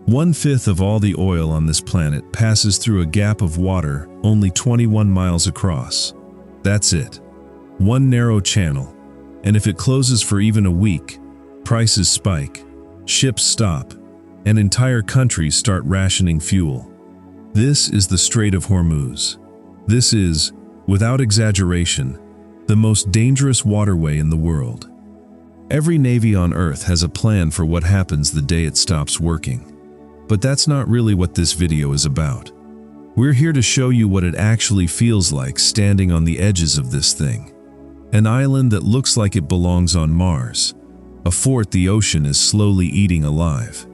One-fifth of all the oil on this planet passes through a gap of water only 21 miles across. That's it. One narrow channel. And if it closes for even a week, prices spike, ships stop, and entire countries start rationing fuel. This is the Strait of Hormuz. This is, without exaggeration, the most dangerous waterway in the world. Every navy on Earth has a plan for what happens the day it stops working. But that's not really what this video is about. We're here to show you what it actually feels like standing on the edges of this thing. An island that looks like it belongs on Mars. A fort the ocean is slowly eating alive.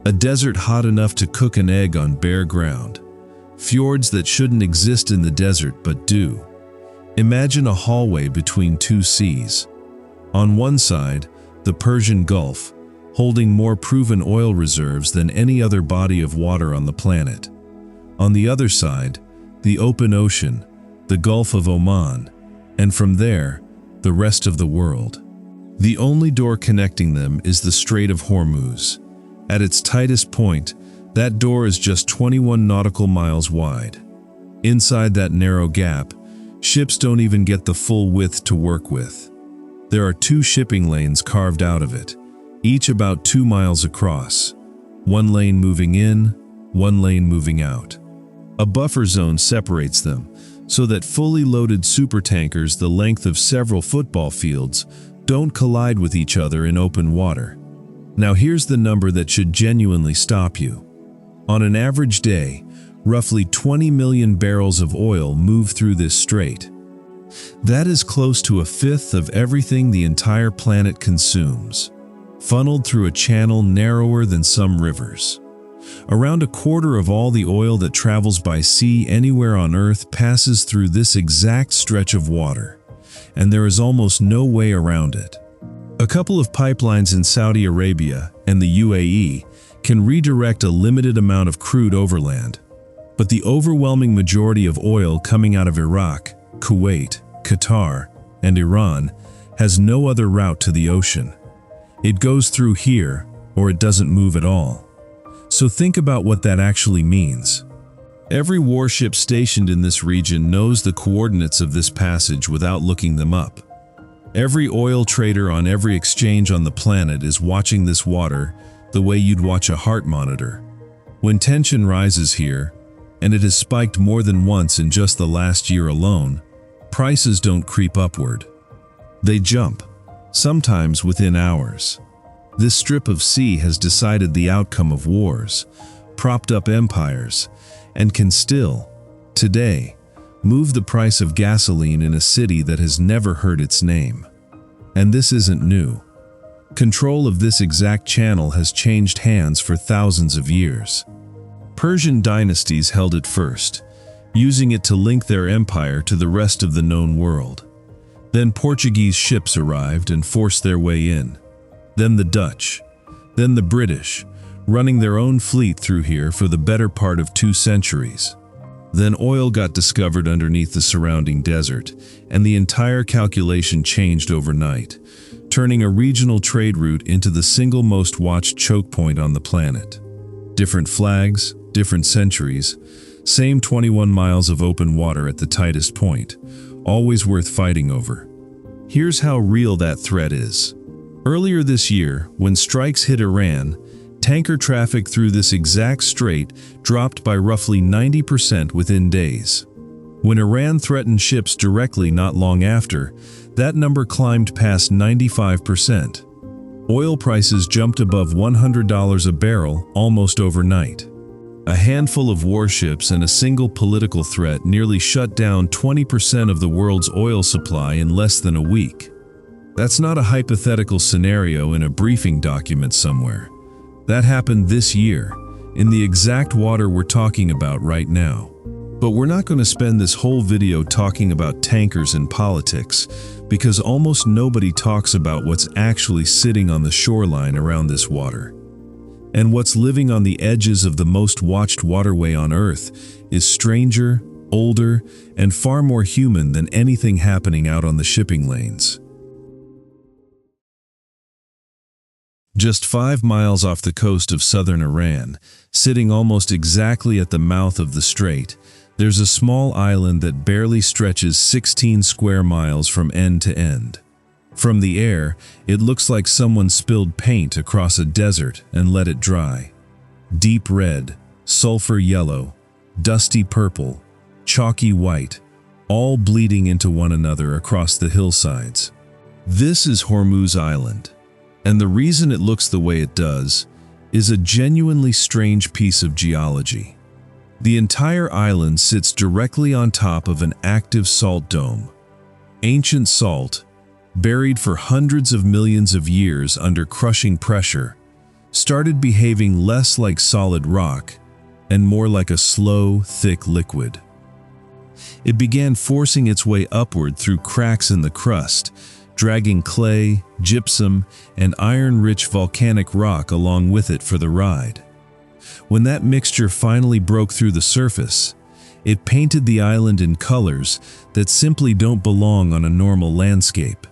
A desert hot enough to cook an egg on bare ground. Fjords that shouldn't exist in the desert but do. Imagine a hallway between two seas. On one side, the Persian Gulf, holding more proven oil reserves than any other body of water on the planet. On the other side, the open ocean, the Gulf of Oman, and from there, the rest of the world. The only door connecting them is the Strait of Hormuz. At its tightest point, that door is just 21 nautical miles wide. Inside that narrow gap, ships don't even get the full width to work with. There are two shipping lanes carved out of it, each about 2 miles across, one lane moving in, one lane moving out. A buffer zone separates them, so that fully loaded supertankers the length of several football fields don't collide with each other in open water. Now here's the number that should genuinely stop you. On an average day, roughly 20 million barrels of oil move through this strait. That is close to a fifth of everything the entire planet consumes, funneled through a channel narrower than some rivers. Around a quarter of all the oil that travels by sea anywhere on Earth passes through this exact stretch of water, and there is almost no way around it. A couple of pipelines in Saudi Arabia and the UAE can redirect a limited amount of crude overland, but the overwhelming majority of oil coming out of Iraq, Kuwait, Qatar, and Iran has no other route to the ocean. It goes through here, or it doesn't move at all. So think about what that actually means. Every warship stationed in this region knows the coordinates of this passage without looking them up. Every oil trader on every exchange on the planet is watching this water the way you'd watch a heart monitor. When tension rises here, and it has spiked more than once in just the last year alone, prices don't creep upward. They jump, sometimes within hours. This strip of sea has decided the outcome of wars, propped up empires, and can still, today, move the price of gasoline in a city that has never heard its name. And this isn't new. Control of this exact channel has changed hands for thousands of years. Persian dynasties held it first, using it to link their empire to the rest of the known world. Then Portuguese ships arrived and forced their way in. Then the Dutch. Then the British, running their own fleet through here for the better part of 2 centuries. Then oil got discovered underneath the surrounding desert, and the entire calculation changed overnight, turning a regional trade route into the single most watched choke point on the planet. Different flags, different centuries, same 21 miles of open water at the tightest point, always worth fighting over. Here's how real that threat is. Earlier this year, when strikes hit Iran, tanker traffic through this exact strait dropped by roughly 90% within days. When Iran threatened ships directly not long after, that number climbed past 95%. Oil prices jumped above $100 a barrel almost overnight. A handful of warships and a single political threat nearly shut down 20% of the world's oil supply in less than a week. That's not a hypothetical scenario in a briefing document somewhere. That happened this year, in the exact water we're talking about right now. But we're not going to spend this whole video talking about tankers and politics, because almost nobody talks about what's actually sitting on the shoreline around this water. And what's living on the edges of the most watched waterway on Earth is stranger, older, and far more human than anything happening out on the shipping lanes. Just 5 miles off the coast of southern Iran, sitting almost exactly at the mouth of the strait, there's a small island that barely stretches 16 square miles from end to end. From the air, it looks like someone spilled paint across a desert and let it dry. Deep red, sulfur yellow, dusty purple, chalky white, all bleeding into one another across the hillsides. This is Hormuz Island, and the reason it looks the way it does is a genuinely strange piece of geology. The entire island sits directly on top of an active salt dome. Ancient salt, buried for hundreds of millions of years under crushing pressure, started behaving less like solid rock and more like a slow, thick liquid. It began forcing its way upward through cracks in the crust, dragging clay, gypsum, and iron-rich volcanic rock along with it for the ride. When that mixture finally broke through the surface, it painted the island in colors that simply don't belong on a normal landscape.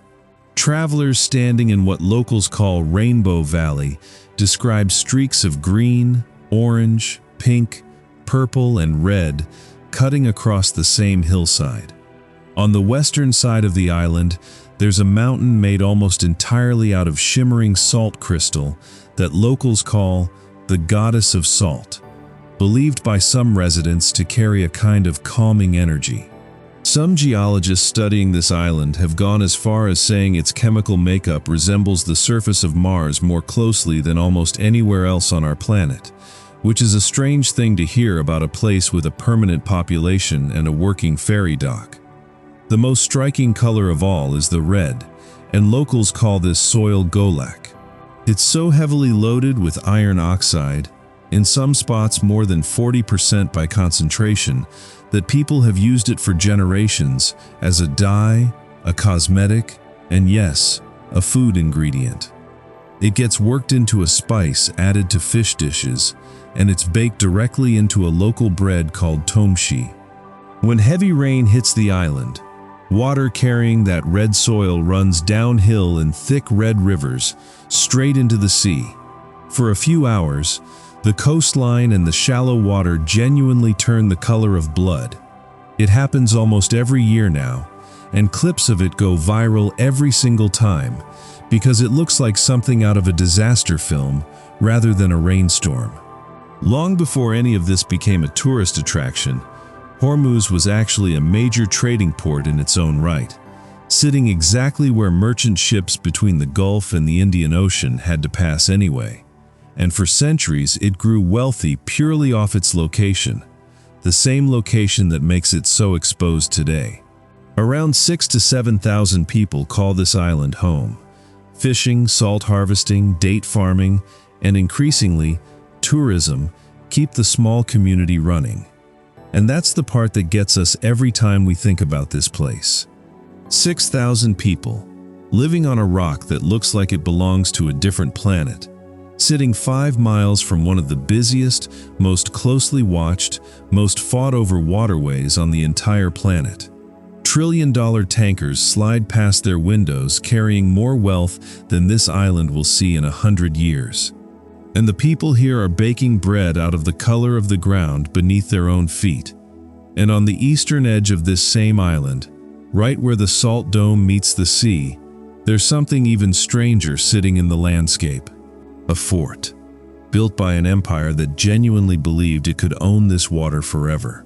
Travelers standing in what locals call Rainbow Valley describe streaks of green, orange, pink, purple, and red cutting across the same hillside. On the western side of the island, there's a mountain made almost entirely out of shimmering salt crystal that locals call the Goddess of Salt, believed by some residents to carry a kind of calming energy. Some geologists studying this island have gone as far as saying its chemical makeup resembles the surface of Mars more closely than almost anywhere else on our planet, which is a strange thing to hear about a place with a permanent population and a working ferry dock. The most striking color of all is the red, and locals call this soil golak. It's so heavily loaded with iron oxide, in some spots more than 40% by concentration, that people have used it for generations as a dye, a cosmetic, and yes, a food ingredient. It gets worked into a spice added to fish dishes, and it's baked directly into a local bread called tomshi. When heavy rain hits the island, water carrying that red soil runs downhill in thick red rivers straight into the sea. For a few hours, the coastline and the shallow water genuinely turn the color of blood. It happens almost every year now, and clips of it go viral every single time because it looks like something out of a disaster film rather than a rainstorm. Long before any of this became a tourist attraction, Hormuz was actually a major trading port in its own right, sitting exactly where merchant ships between the Gulf and the Indian Ocean had to pass anyway. And for centuries it grew wealthy purely off its location, the same location that makes it so exposed today. Around 6,000 to 7,000 people call this island home. Fishing, salt harvesting, date farming, and increasingly, tourism keep the small community running. And that's the part that gets us every time we think about this place. 6,000 people, living on a rock that looks like it belongs to a different planet, sitting 5 miles from one of the busiest, most closely watched, most fought-over waterways on the entire planet. Trillion-dollar tankers slide past their windows carrying more wealth than this island will see in 100 years. And the people here are baking bread out of the color of the ground beneath their own feet. And on the eastern edge of this same island, right where the salt dome meets the sea, there's something even stranger sitting in the landscape. A fort, built by an empire that genuinely believed it could own this water forever.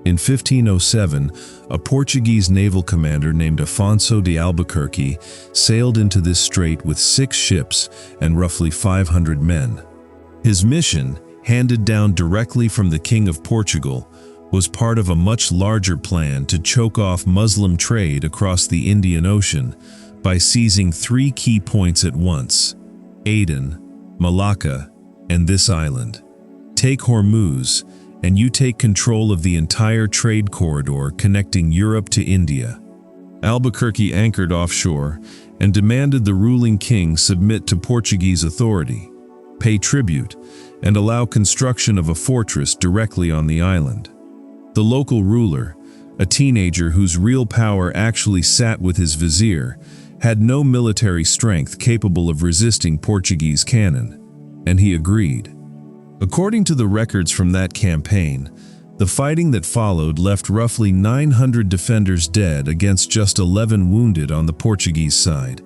In 1507, a Portuguese naval commander named Afonso de Albuquerque sailed into this strait with 6 ships and roughly 500 men. His mission, handed down directly from the King of Portugal, was part of a much larger plan to choke off Muslim trade across the Indian Ocean by seizing 3 key points at once: Aden, Malacca, and this island. Take Hormuz, and you take control of the entire trade corridor connecting Europe to India. Albuquerque anchored offshore and demanded the ruling king submit to Portuguese authority. pay tribute, and allow construction of a fortress directly on the island. The local ruler, a teenager whose real power actually sat with his vizier, had no military strength capable of resisting Portuguese cannon, and he agreed. According to the records from that campaign, the fighting that followed left roughly 900 defenders dead against just 11 wounded on the Portuguese side,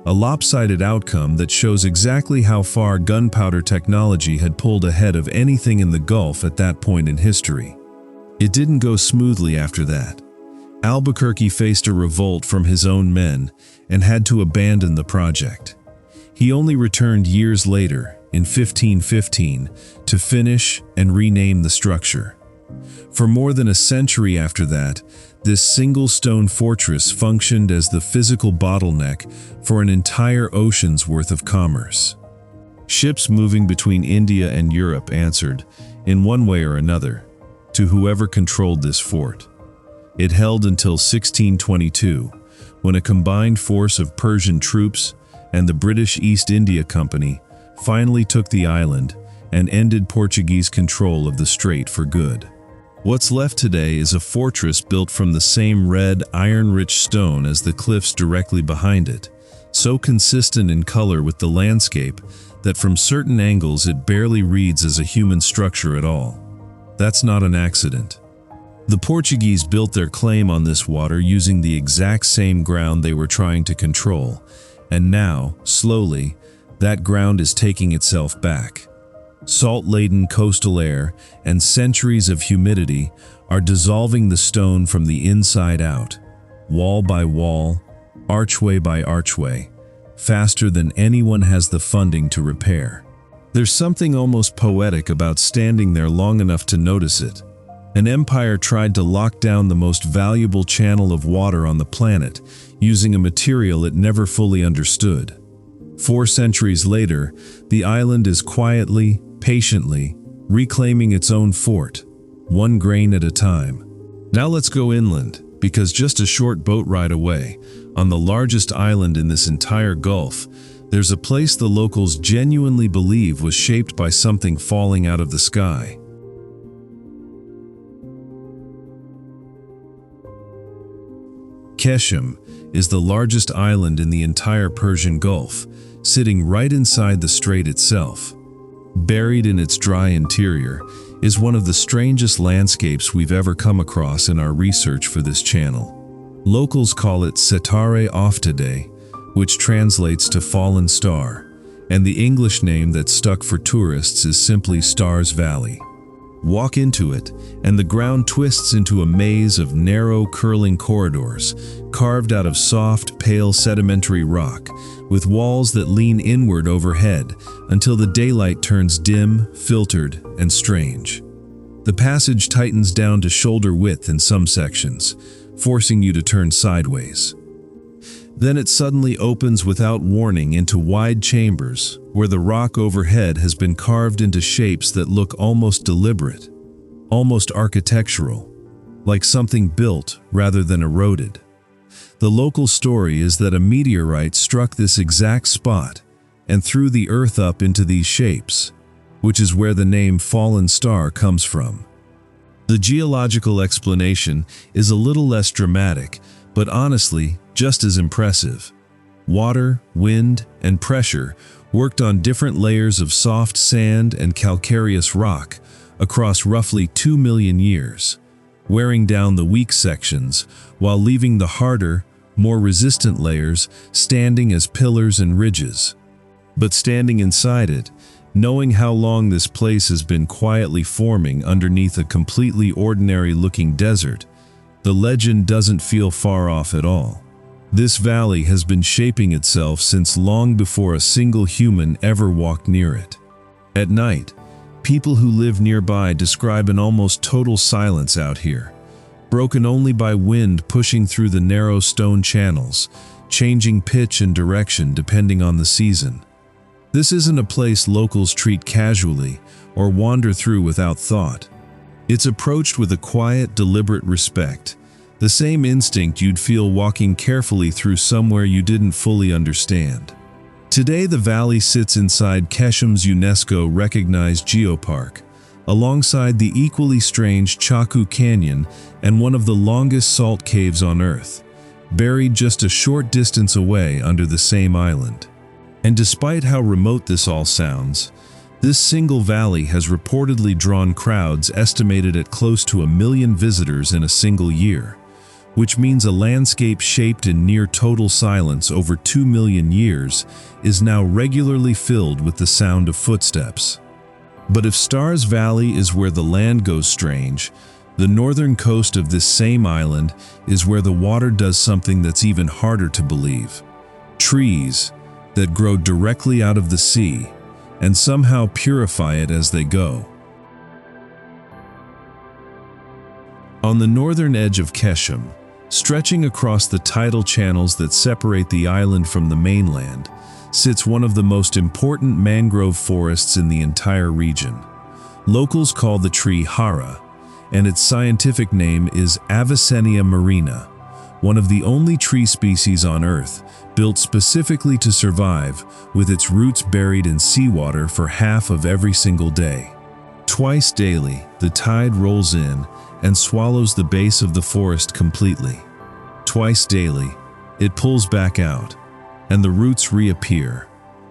a lopsided outcome that shows exactly how far gunpowder technology had pulled ahead of anything in the Gulf at that point in history. It didn't go smoothly after that. Albuquerque faced a revolt from his own men and had to abandon the project. He only returned years later, in 1515, to finish and rename the structure. For more than a century after that, this single stone fortress functioned as the physical bottleneck for an entire ocean's worth of commerce. Ships moving between India and Europe answered, in one way or another, to whoever controlled this fort. It held until 1622, when a combined force of Persian troops and the British East India Company finally took the island and ended Portuguese control of the strait for good. What's left today is a fortress built from the same red, iron-rich stone as the cliffs directly behind it, so consistent in color with the landscape that from certain angles it barely reads as a human structure at all. That's not an accident. The Portuguese built their claim on this water using the exact same ground they were trying to control, and now, slowly, that ground is taking itself back. Salt-laden coastal air and centuries of humidity are dissolving the stone from the inside out, wall by wall, archway by archway, faster than anyone has the funding to repair. There's something almost poetic about standing there long enough to notice it. An empire tried to lock down the most valuable channel of water on the planet using a material it never fully understood. 4 centuries later, the island is quietly, patiently, reclaiming its own fort, one grain at a time. Now let's go inland, because just a short boat ride away, on the largest island in this entire Gulf, there's a place the locals genuinely believe was shaped by something falling out of the sky. Keshem is the largest island in the entire Persian Gulf, sitting right inside the strait itself. Buried in its dry interior is one of the strangest landscapes we've ever come across in our research for this channel. Locals call it Setare Oftade, which translates to fallen star, and the English name that's stuck for tourists is simply Stars Valley. Walk into it, and the ground twists into a maze of narrow, curling corridors, carved out of soft, pale sedimentary rock, with walls that lean inward overhead until the daylight turns dim, filtered, and strange. The passage tightens down to shoulder width in some sections, forcing you to turn sideways. Then it suddenly opens without warning into wide chambers where the rock overhead has been carved into shapes that look almost deliberate, almost architectural, like something built rather than eroded. The local story is that a meteorite struck this exact spot and threw the earth up into these shapes, which is where the name Fallen Star comes from. The geological explanation is a little less dramatic, but honestly, just as impressive. Water, wind, and pressure worked on different layers of soft sand and calcareous rock across roughly 2 million years, wearing down the weak sections while leaving the harder, more resistant layers standing as pillars and ridges. But standing inside it, knowing how long this place has been quietly forming underneath a completely ordinary-looking desert, the legend doesn't feel far off at all. This valley has been shaping itself since long before a single human ever walked near it. At night, people who live nearby describe an almost total silence out here, broken only by wind pushing through the narrow stone channels, changing pitch and direction depending on the season. This isn't a place locals treat casually or wander through without thought. It's approached with a quiet, deliberate respect, the same instinct you'd feel walking carefully through somewhere you didn't fully understand. Today, the valley sits inside Keshim's UNESCO-recognized geopark, alongside the equally strange Chaku Canyon and one of the longest salt caves on Earth, buried just a short distance away under the same island. And despite how remote this all sounds, this single valley has reportedly drawn crowds estimated at close to 1 million visitors in a single year, which means a landscape shaped in near total silence over 2 million years is now regularly filled with the sound of footsteps. But if Stars Valley is where the land goes strange, the northern coast of this same island is where the water does something that's even harder to believe. Trees that grow directly out of the sea and somehow purify it as they go. On the northern edge of Keshim, stretching across the tidal channels that separate the island from the mainland, sits one of the most important mangrove forests in the entire region. Locals call the tree Hara, and its scientific name is Avicennia marina, one of the only tree species on Earth built specifically to survive, with its roots buried in seawater for half of every single day. Twice daily, the tide rolls in and swallows the base of the forest completely. Twice daily, it pulls back out, and the roots reappear,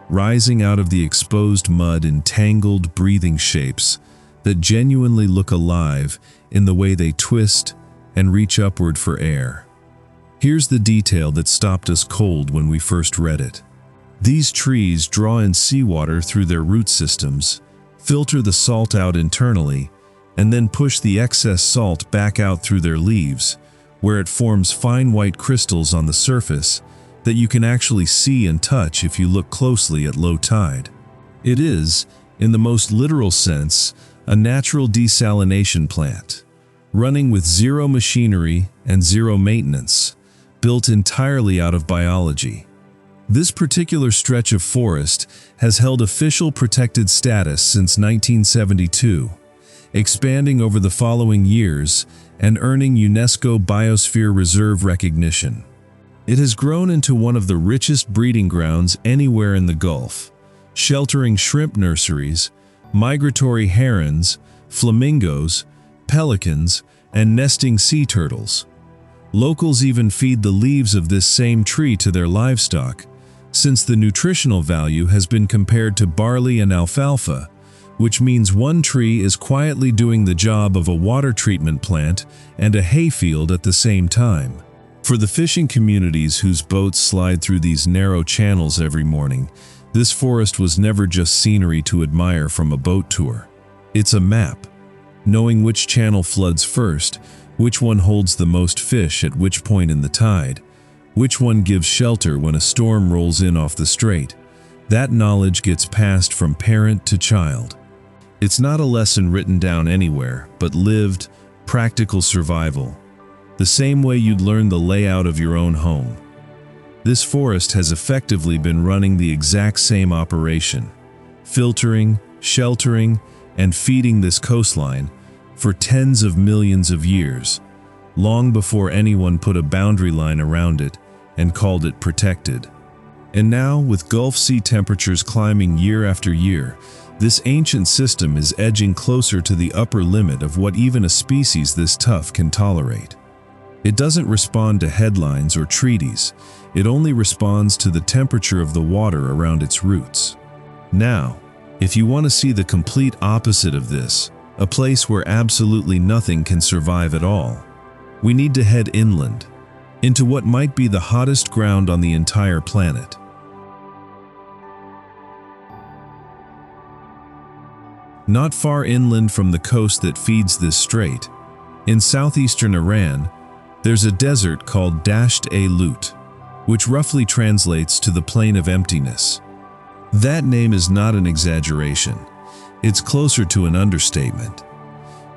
rising out of the exposed mud in tangled, breathing shapes that genuinely look alive in the way they twist and reach upward for air. Here's the detail that stopped us cold when we first read it. These trees draw in seawater through their root systems, filter the salt out internally, and then push the excess salt back out through their leaves, where it forms fine white crystals on the surface that you can actually see and touch if you look closely at low tide. It is, in the most literal sense, a natural desalination plant, running with zero machinery and zero maintenance, built entirely out of biology. This particular stretch of forest has held official protected status since 1972, expanding over the following years and earning UNESCO Biosphere Reserve recognition. It has grown into one of the richest breeding grounds anywhere in the Gulf, sheltering shrimp nurseries, migratory herons, flamingos, pelicans, and nesting sea turtles. Locals even feed the leaves of this same tree to their livestock, since the nutritional value has been compared to barley and alfalfa, which means one tree is quietly doing the job of a water treatment plant and a hayfield at the same time. For the fishing communities whose boats slide through these narrow channels every morning, this forest was never just scenery to admire from a boat tour. It's a map, knowing which channel floods first, which one holds the most fish at which point in the tide, which one gives shelter when a storm rolls in off the strait. That knowledge gets passed from parent to child. It's not a lesson written down anywhere, but lived, practical survival, the same way you'd learn the layout of your own home. This forest has effectively been running the exact same operation, filtering, sheltering, and feeding this coastline for tens of millions of years, long before anyone put a boundary line around it and called it protected. And now, with Gulf Sea temperatures climbing year after year, this ancient system is edging closer to the upper limit of what even a species this tough can tolerate. It doesn't respond to headlines or treaties, it only responds to the temperature of the water around its roots. Now, if you want to see the complete opposite of this, a place where absolutely nothing can survive at all, we need to head inland, into what might be the hottest ground on the entire planet. Not far inland from the coast that feeds this strait, in southeastern Iran, there's a desert called Dasht-e-Lut, which roughly translates to the plain of emptiness. That name is not an exaggeration. It's closer to an understatement.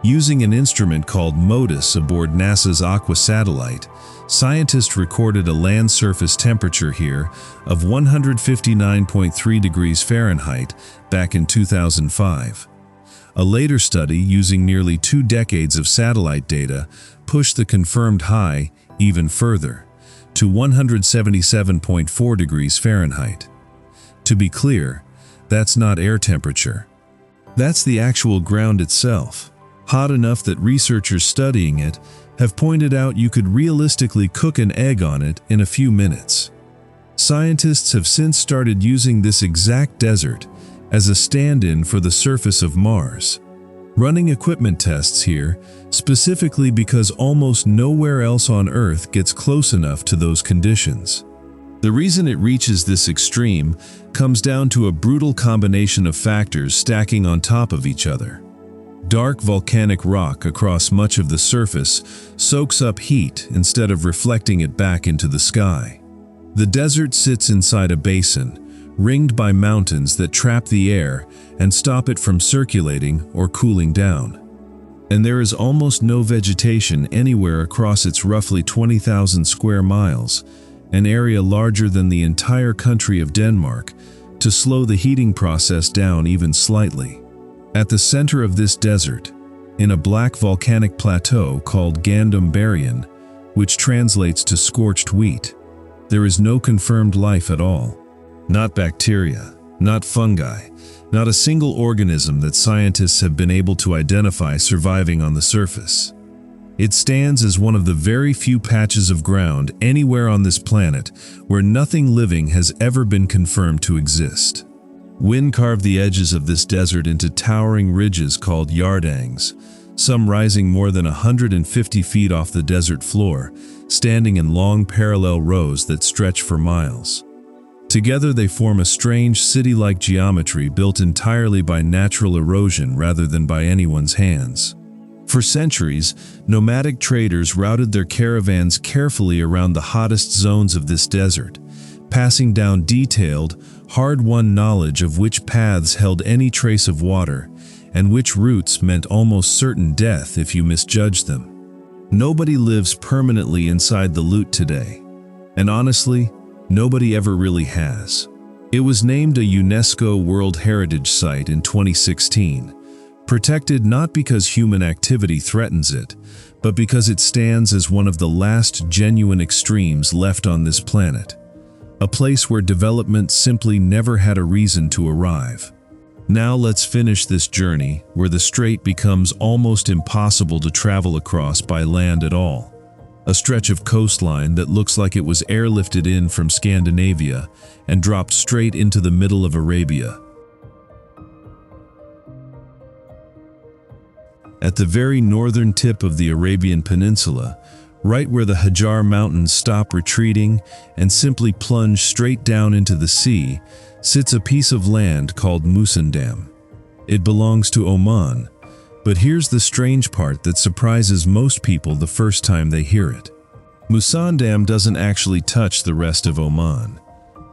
Using an instrument called MODIS aboard NASA's Aqua satellite, scientists recorded a land surface temperature here of 159.3 degrees Fahrenheit back in 2005. A later study, using nearly 2 decades of satellite data, pushed the confirmed high even further, to 177.4 degrees Fahrenheit. To be clear, that's not air temperature. That's the actual ground itself, hot enough that researchers studying it have pointed out you could realistically cook an egg on it in a few minutes. Scientists have since started using this exact desert as a stand-in for the surface of Mars, running equipment tests here specifically because almost nowhere else on Earth gets close enough to those conditions. The reason it reaches this extreme comes down to a brutal combination of factors stacking on top of each other. Dark volcanic rock across much of the surface soaks up heat instead of reflecting it back into the sky. The desert sits inside a basin, ringed by mountains that trap the air and stop it from circulating or cooling down. And there is almost no vegetation anywhere across its roughly 20,000 square miles, an area larger than the entire country of Denmark, to slow the heating process down even slightly. At the center of this desert, in a black volcanic plateau called Gandum Berrien, which translates to scorched wheat, there is no confirmed life at all. Not bacteria, not fungi, not a single organism that scientists have been able to identify surviving on the surface. It stands as one of the very few patches of ground anywhere on this planet where nothing living has ever been confirmed to exist. Wind carved the edges of this desert into towering ridges called yardangs, some rising more than 150 feet off the desert floor, standing in long parallel rows that stretch for miles. Together they form a strange city-like geometry built entirely by natural erosion rather than by anyone's hands. For centuries, nomadic traders routed their caravans carefully around the hottest zones of this desert, passing down detailed, hard-won knowledge of which paths held any trace of water, and which routes meant almost certain death if you misjudged them. Nobody lives permanently inside the Lut today, and honestly, nobody ever really has. It was named a UNESCO World Heritage Site in 2016, protected not because human activity threatens it, but because it stands as one of the last genuine extremes left on this planet. A place where development simply never had a reason to arrive. Now let's finish this journey where the strait becomes almost impossible to travel across by land at all. A stretch of coastline that looks like it was airlifted in from Scandinavia and dropped straight into the middle of Arabia. At the very northern tip of the Arabian Peninsula, right where the Hajar Mountains stop retreating and simply plunge straight down into the sea, sits a piece of land called Musandam. It belongs to Oman, but here's the strange part that surprises most people the first time they hear it. Musandam doesn't actually touch the rest of Oman.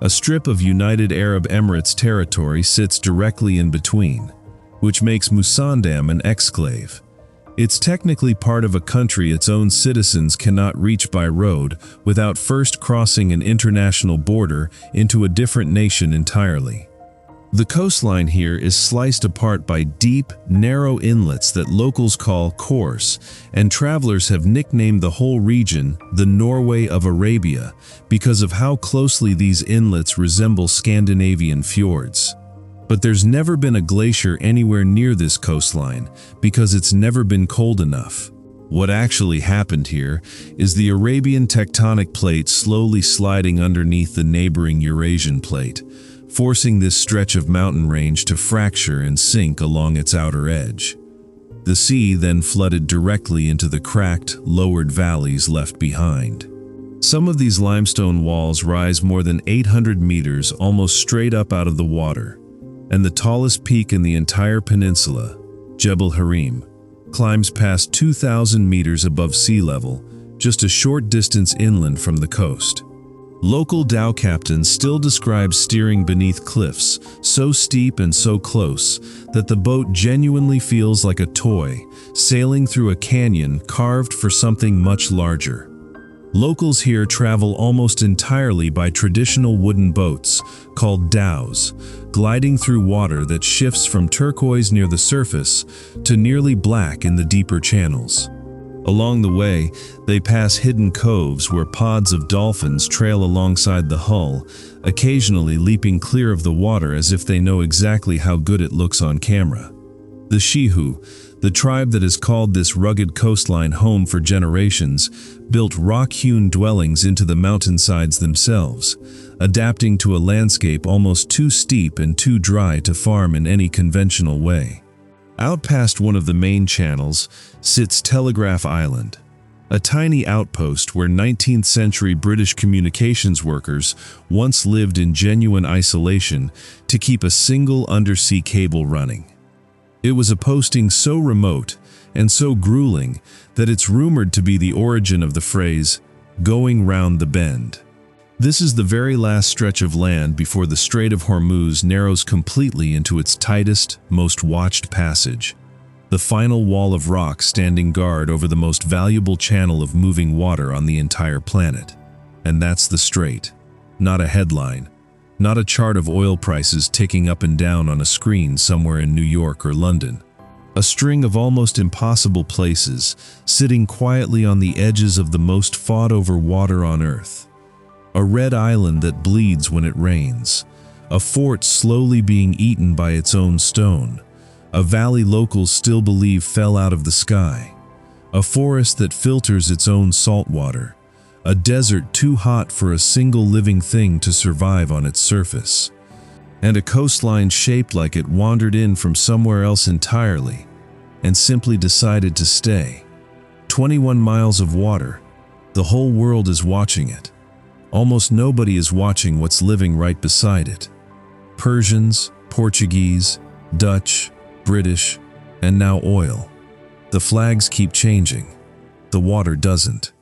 A strip of United Arab Emirates territory sits directly in between, which makes Musandam an exclave. It's technically part of a country its own citizens cannot reach by road without first crossing an international border into a different nation entirely. The coastline here is sliced apart by deep, narrow inlets that locals call khors, and travelers have nicknamed the whole region the Norway of Arabia because of how closely these inlets resemble Scandinavian fjords. But there's never been a glacier anywhere near this coastline because it's never been cold enough. What actually happened here is the Arabian tectonic plate slowly sliding underneath the neighboring Eurasian plate, forcing this stretch of mountain range to fracture and sink along its outer edge. The sea then flooded directly into the cracked, lowered valleys left behind. Some of these limestone walls rise more than 800 meters almost straight up out of the water, and the tallest peak in the entire peninsula, Jebel Harim, climbs past 2,000 meters above sea level, just a short distance inland from the coast. Local dhow captains still describe steering beneath cliffs so steep and so close that the boat genuinely feels like a toy, sailing through a canyon carved for something much larger. Locals here travel almost entirely by traditional wooden boats, called dhows, gliding through water that shifts from turquoise near the surface to nearly black in the deeper channels. Along the way, they pass hidden coves where pods of dolphins trail alongside the hull, occasionally leaping clear of the water as if they know exactly how good it looks on camera. The Shihu, the tribe that has called this rugged coastline home for generations, built rock-hewn dwellings into the mountainsides themselves, adapting to a landscape almost too steep and too dry to farm in any conventional way. Out past one of the main channels sits Telegraph Island, a tiny outpost where 19th-century British communications workers once lived in genuine isolation to keep a single undersea cable running. It was a posting so remote and so grueling that it's rumored to be the origin of the phrase, "going round the bend." This is the very last stretch of land before the Strait of Hormuz narrows completely into its tightest, most watched passage. The final wall of rock standing guard over the most valuable channel of moving water on the entire planet. And that's the strait. Not a headline. Not a chart of oil prices ticking up and down on a screen somewhere in New York or London. A string of almost impossible places, sitting quietly on the edges of the most fought-over water on Earth. A red island that bleeds when it rains. A fort slowly being eaten by its own stone. A valley locals still believe fell out of the sky. A forest that filters its own salt water. A desert too hot for a single living thing to survive on its surface. And a coastline shaped like it wandered in from somewhere else entirely and simply decided to stay. 21 miles of water. The whole world is watching it. Almost nobody is watching what's living right beside it. Persians, Portuguese, Dutch, British, and now oil. The flags keep changing. The water doesn't.